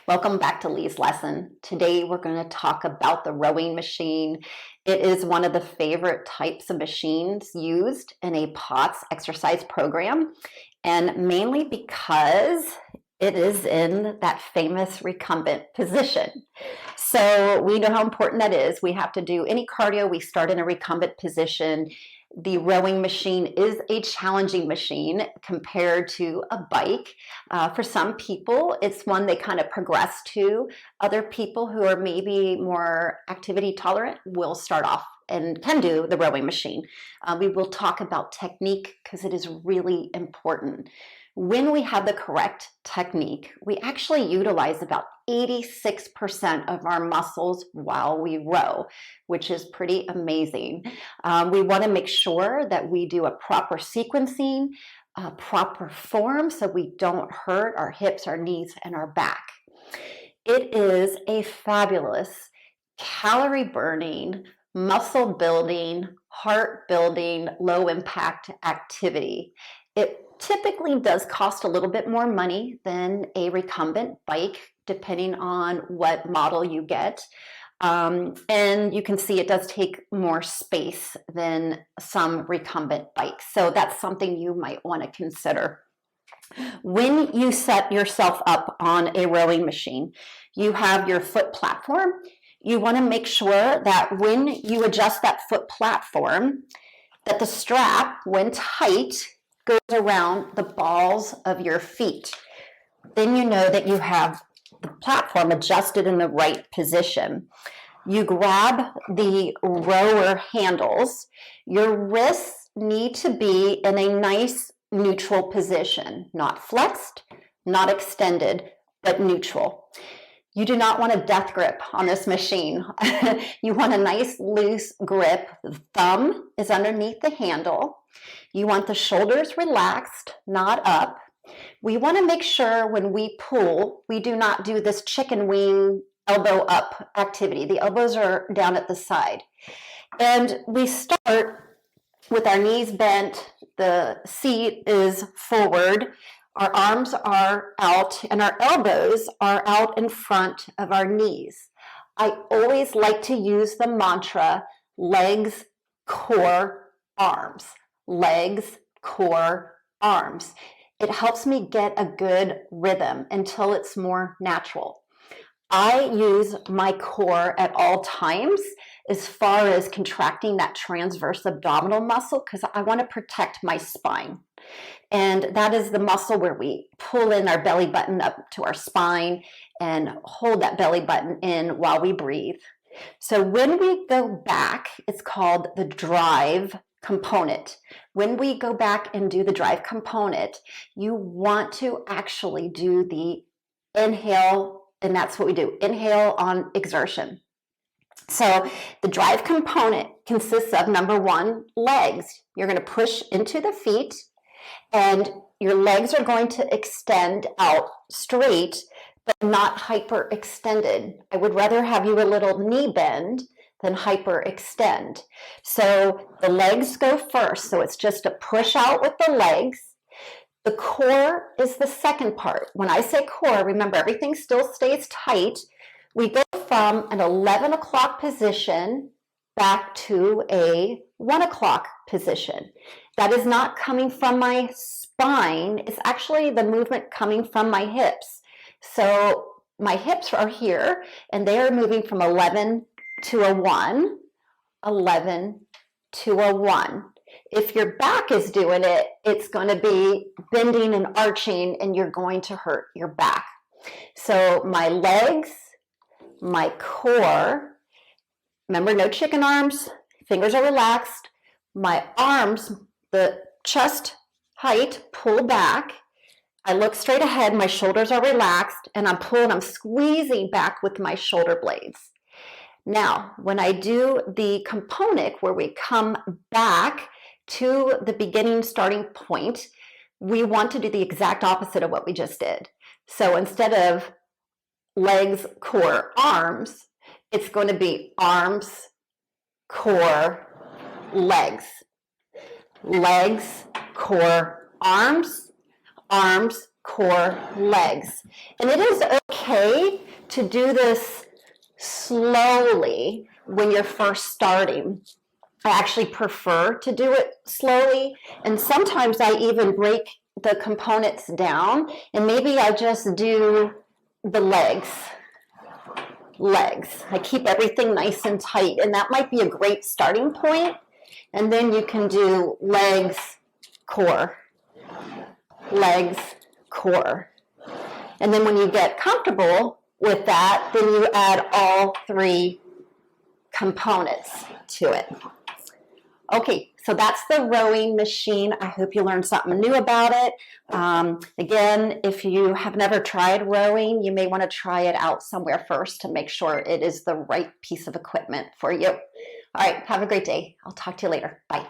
Welcome back to Lee's lesson. Today we're going to talk about the rowing machine. It is one of the favorite types of machines used in a POTS exercise program, and mainly because it is in that famous recumbent position. So we know how important that is. We have to do any cardio, we start in a recumbent position. The rowing machine is a challenging machine compared to a bike. For some people, it's one they kind of progress to. Other people who are maybe more activity tolerant will start off and can do the rowing machine. We will talk about technique because it is really important. When we have the correct technique, we actually utilize about 86% of our muscles while we row, which is pretty amazing. We want to make sure that we do a proper sequencing, a proper form, so we don't hurt our hips, our knees, and our back. It is a fabulous calorie burning, muscle building, heart building, low impact activity. It typically does cost a little bit more money than a recumbent bike, depending on what model you get. And you can see it does take more space than some recumbent bikes. So that's something you might want to consider. When you set yourself up on a rowing machine, you have your foot platform. You want to make sure that when you adjust that foot platform, that the strap, when tight, goes around the balls of your feet. Then you know that you have the platform adjusted in the right position. You grab the rower handles. Your wrists need to be in a nice neutral position, not flexed, not extended, but neutral. You do not want a death grip on this machine. You want a nice loose grip. The thumb is underneath the handle. You want the shoulders relaxed, not up. We want to make sure when we pull, we do not do this chicken wing elbow up activity. The elbows are down at the side. And we start with our knees bent, the seat is forward, our arms are out, and our elbows are out in front of our knees. I always like to use the mantra, legs, core, arms. Legs, core, arms. It helps me get a good rhythm until it's more natural. I use my core at all times as far as contracting that transverse abdominal muscle because I want to protect my spine. And that is the muscle where we pull in our belly button up to our spine and hold that belly button in while we breathe. So when we go back, it's called the drive component. When we go back and do the drive component, you want to actually do the inhale, and that's what we do, inhale on exertion. So the drive component consists of, number one, legs. You're going to push into the feet, and your legs are going to extend out straight, but not hyperextended. I would rather have you a little knee bend than hyperextend. So the legs go first. So it's just a push out with the legs. The core is the second part. When I say core, remember everything still stays tight. We go from an 11 o'clock position back to a 1 o'clock position. That is not coming from my spine. It's actually the movement coming from my hips. So my hips are here and they are moving from 11 to a 1, 11 to a 1. If your back is doing it, it's going to be bending and arching and you're going to hurt your back. So my legs, my core, remember no chicken arms, fingers are relaxed. My arms, the chest height, pull back. I look straight ahead, my shoulders are relaxed, and I'm squeezing back with my shoulder blades. Now, when I do the component where we come back to the beginning starting point, we want to do the exact opposite of what we just did. So instead of legs, core, arms, it's going to be arms, core, legs. Legs, core, arms, arms, core, legs. And it is okay to do this slowly when you're first starting. I actually prefer to do it slowly, and sometimes I even break the components down, and maybe I just do the legs. I keep everything nice and tight, and that might be a great starting point. And then you can do legs, core, legs, core. And then when you get comfortable with that, then you add all 3 components to it. Okay, so that's the rowing machine. I hope you learned something new about it. Again, if you have never tried rowing, you may want to try it out somewhere first to make sure it is the right piece of equipment for you. All right, have a great day. I'll talk to you later. Bye.